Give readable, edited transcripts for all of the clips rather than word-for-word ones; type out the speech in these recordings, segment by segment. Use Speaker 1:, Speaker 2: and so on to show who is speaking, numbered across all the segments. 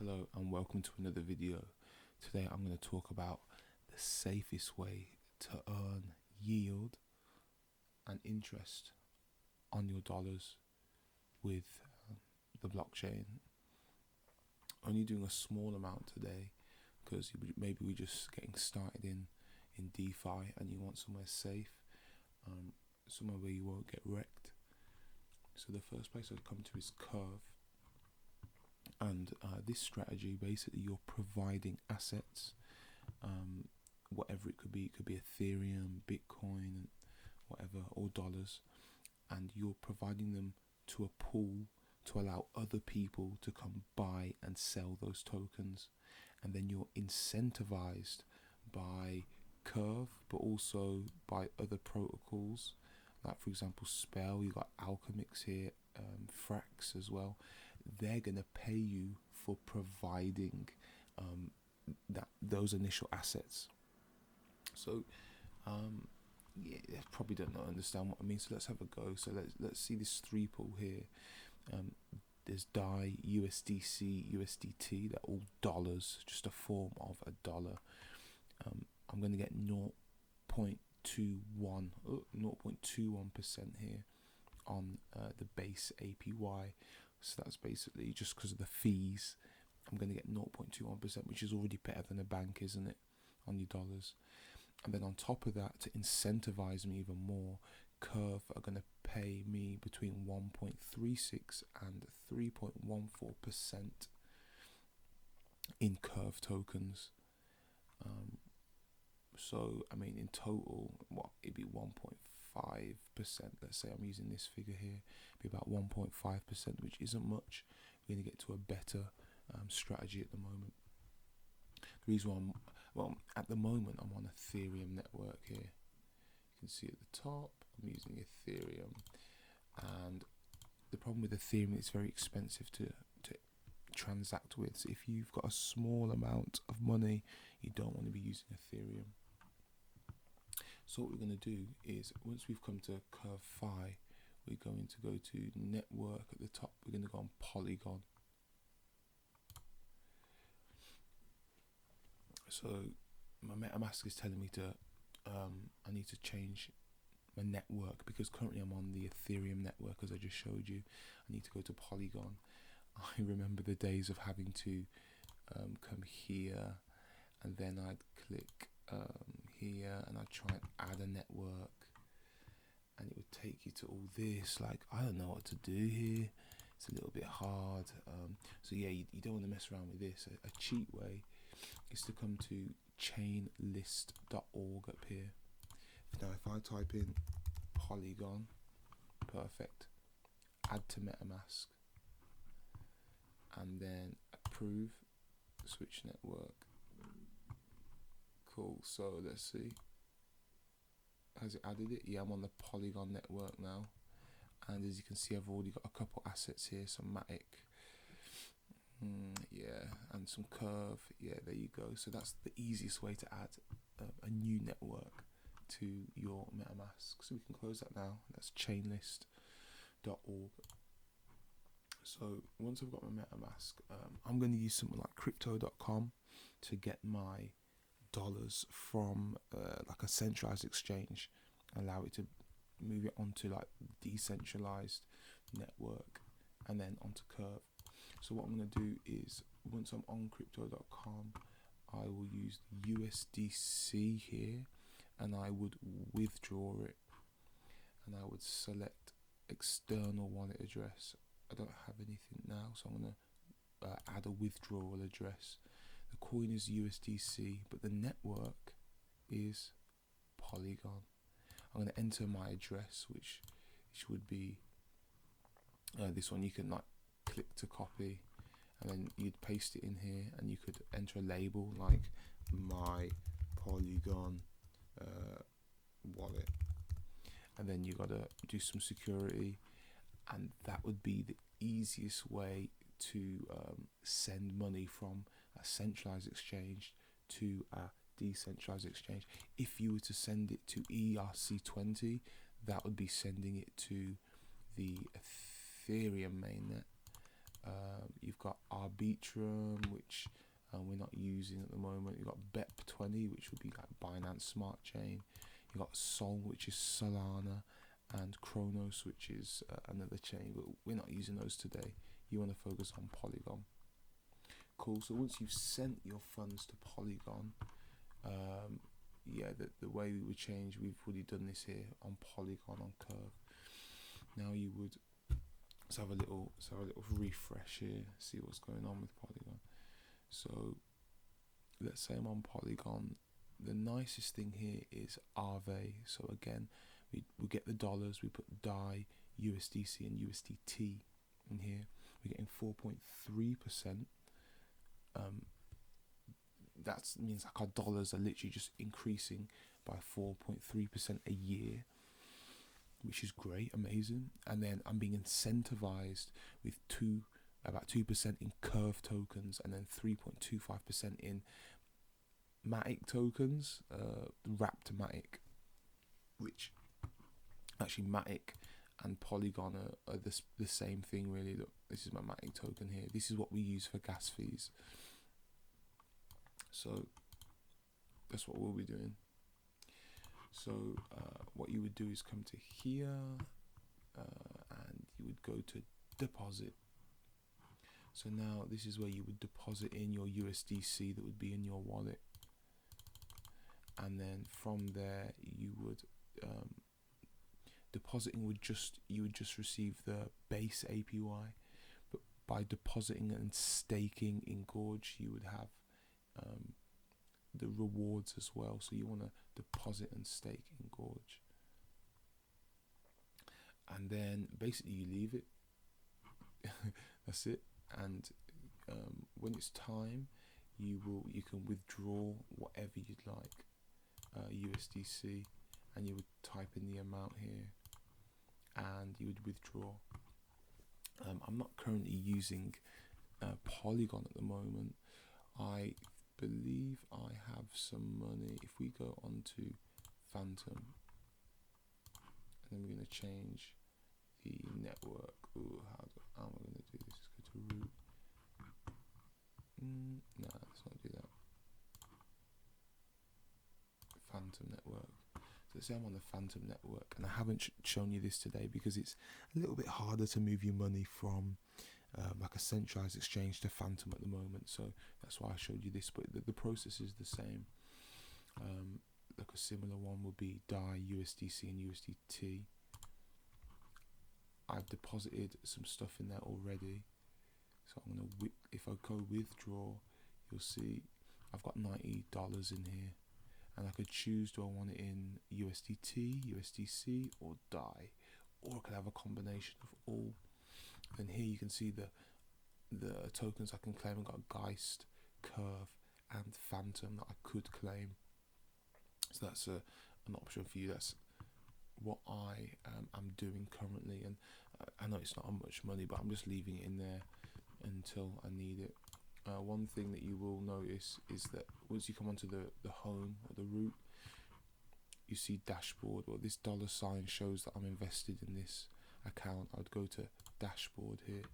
Speaker 1: Hello and welcome to another video. Today I'm going to talk about the safest way to earn yield and interest on your dollars with the blockchain. Only doing a small amount today because maybe we're just getting started in DeFi and you want somewhere safe, somewhere where you won't get wrecked. So the first place I'd come to is Curve. And this strategy, basically you're providing assets, whatever it could be Ethereum, Bitcoin, whatever, or dollars, and you're providing them to a pool to allow other people to come buy and sell those tokens. And then you're incentivized by Curve, but also by other protocols, like for example Spell, you got Alchemix here, Frax as well. They're gonna pay you for providing those initial assets. So yeah, they probably don't understand what I mean. So let's have a go. So let's see this three pool here. There's DAI, USDC, USDT. They're all dollars, just a form of a dollar. I'm gonna get 0.21% here on the base APY. So that's basically just because of the fees. I'm going to get 0.21%, which is already better than a bank, isn't it, on your dollars? And then on top of that, to incentivize me even more, Curve are going to pay me between 1.36 and 3.14% in Curve tokens. So I mean, in total, it'd be 1.5%. Let's say I'm using this figure here, be about 1.5%, which isn't much. We're going to get to a better strategy at the moment. The reason why at the moment I'm on Ethereum network here. You can see at the top I'm using Ethereum, and the problem with Ethereum, it's very expensive to transact with. So if you've got a small amount of money, you don't want to be using Ethereum. So what we're going to do is, once we've come to Curve Fi, we're going to go to Network at the top. We're going to go on Polygon. So my MetaMask is telling me to, I need to change my network because currently I'm on the Ethereum network, as I just showed you. I need to go to Polygon. I remember the days of having to come here, and then I'd click here, and I'd try and add a network, and it would take you to all this. Like, I don't know what to do here. It's a little bit hard. So yeah, you don't want to mess around with this. A cheap way is to come to chainlist.org up here. Now if I type in Polygon, perfect, add to MetaMask, and then approve, switch network. Cool. So let's see, has it added it? Yeah, I'm on the Polygon network now, and as you can see, I've already got a couple assets here, some Matic, yeah, and some Curve. Yeah, there you go. So that's the easiest way to add a new network to your MetaMask. So we can close that now. That's chainlist.org. So once I've got my MetaMask, I'm going to use something like crypto.com to get my dollars from like a centralized exchange, allow it to move it onto like decentralized network, and then onto Curve. So what I'm going to do is, once I'm on crypto.com, I will use USDC here, and I would withdraw it, and I would select external wallet address. I don't have anything now, so I'm going to add a withdrawal address. The coin is USDC, but the network is Polygon. I'm going to enter my address, which would be this one. You can like click to copy, and then you'd paste it in here, and you could enter a label like my Polygon wallet, and then you got to do some security, and that would be the easiest way to send money from a centralized exchange to a decentralized exchange. If you were to send it to ERC20, that would be sending it to the Ethereum mainnet, You've got Arbitrum, which we're not using at the moment. You've got BEP20, which would be like Binance Smart Chain. You've got Sol, which is Solana, and Kronos, which is another chain, but we're not using those today. You want to focus on Polygon. Cool. So once you've sent your funds to Polygon, the way we would change, we've already done this here on Polygon on Curve. Now you would have a little refresh here, see what's going on with Polygon. So let's say I'm on Polygon. The nicest thing here is Aave. So again, we get the dollars, we put DAI, USDC and USDT in here. We're getting 4.3%. That means like our dollars are literally just increasing by 4.3% a year, which is great, amazing. And then I'm being incentivized with about 2% in Curve tokens, and then 3.25% in Matic tokens, wrapped Matic, which actually Matic and Polygon are the same thing really. Look, this is my Matic token here. This is what we use for gas fees. So that's what we'll be doing. So what you would do is come to here, and you would go to deposit. So now this is where you would deposit in your USDC that would be in your wallet, and then from there you would depositing you would just receive the base APY, but by depositing and staking in Gorge you would have the rewards as well. So you want to deposit and stake in Gorge, and then basically you leave it. That's it. And when it's time, you can withdraw whatever you'd like, USDC, and you would type in the amount here, and you would withdraw. I'm not currently using Polygon at the moment. I believe I have some money. If we go on to Phantom, and then we're going to change the network. Ooh, how am I going to do this? Let's go to root. No, let's not do that. Phantom network. So let's say I'm on the Phantom network, and I haven't shown you this today because it's a little bit harder to move your money from like a centralized exchange to Phantom at the moment. So that's why I showed you this, but the process is the same. Like a similar one would be DAI, USDC and USDT. I've deposited some stuff in there already, so I'm gonna if I go withdraw, you'll see I've got $90 in here, and I could choose, do I want it in USDT, USDC or DAI, or I could have a combination of all. And here you can see the tokens I can claim. I've got Geist, Curve and Phantom that I could claim, so that's an option for you. That's what I am doing currently, and I know it's not much money, but I'm just leaving it in there until I need it. One thing that you will notice is that once you come onto the home or the root, you see dashboard. Well, this $sign shows that I'm invested in this account. I would go to dashboard here,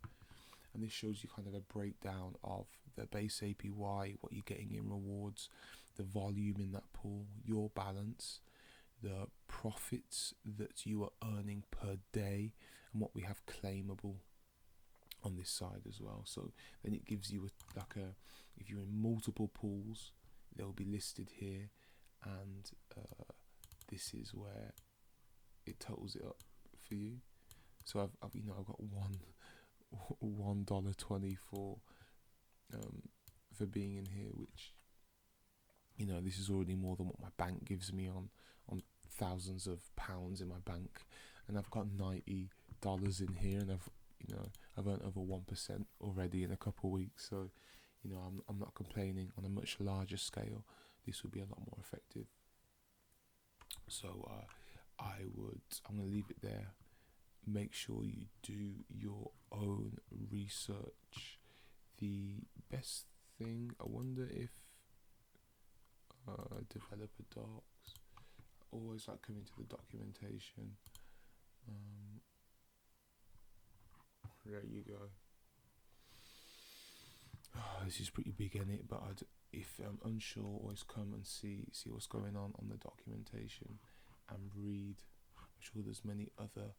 Speaker 1: and this shows you kind of a breakdown of the base APY, what you're getting in rewards, the volume in that pool, your balance, the profits that you are earning per day, and what we have claimable on this side as well. So then it gives you if you're in multiple pools, they'll be listed here, and this is where it totals it up for you. So I've got $1.20 for being in here, which this is already more than what my bank gives me on thousands of pounds in my bank, and I've got $90 in here, and I've earned over 1% already in a couple of weeks. So I'm not complaining. On a much larger scale, this would be a lot more effective. So I'm going to leave it there. Make sure you do your own research. The best thing, I wonder if developer docs, I always like coming to the documentation. There you go. this is pretty big in it, but if I'm unsure, always come and see what's going on the documentation and read. I'm sure there's many other.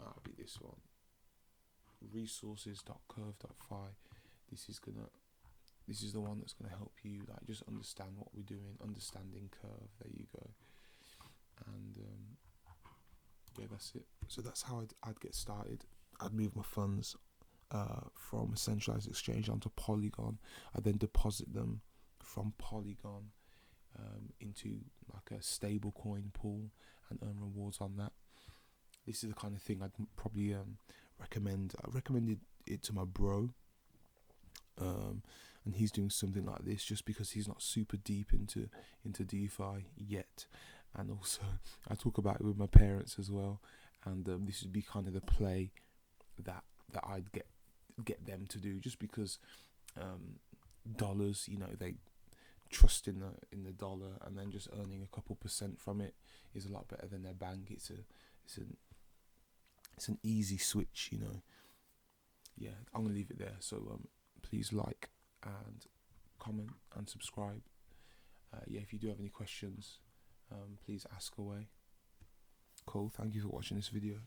Speaker 1: I'll be this one. Resources.curve.fi. This is the one that's gonna help you like just understand what we're doing, understanding curve. There you go. And yeah, that's it. So that's how I'd get started. I'd move my funds from a centralized exchange onto Polygon. I then deposit them from Polygon into like a stable coin pool and earn rewards on that. This is the kind of thing I'd probably recommend. I recommended it to my bro, and he's doing something like this just because he's not super deep into DeFi yet. And also, I talk about it with my parents as well. And this would be kind of the play that I'd get them to do, just because dollars, they trust in the dollar, and then just earning a couple % from it is a lot better than their bank. It's an easy switch, Yeah, I'm gonna leave it there. So please like and comment and subscribe. Yeah, if you do have any questions, please ask away. Cool. Thank you for watching this video.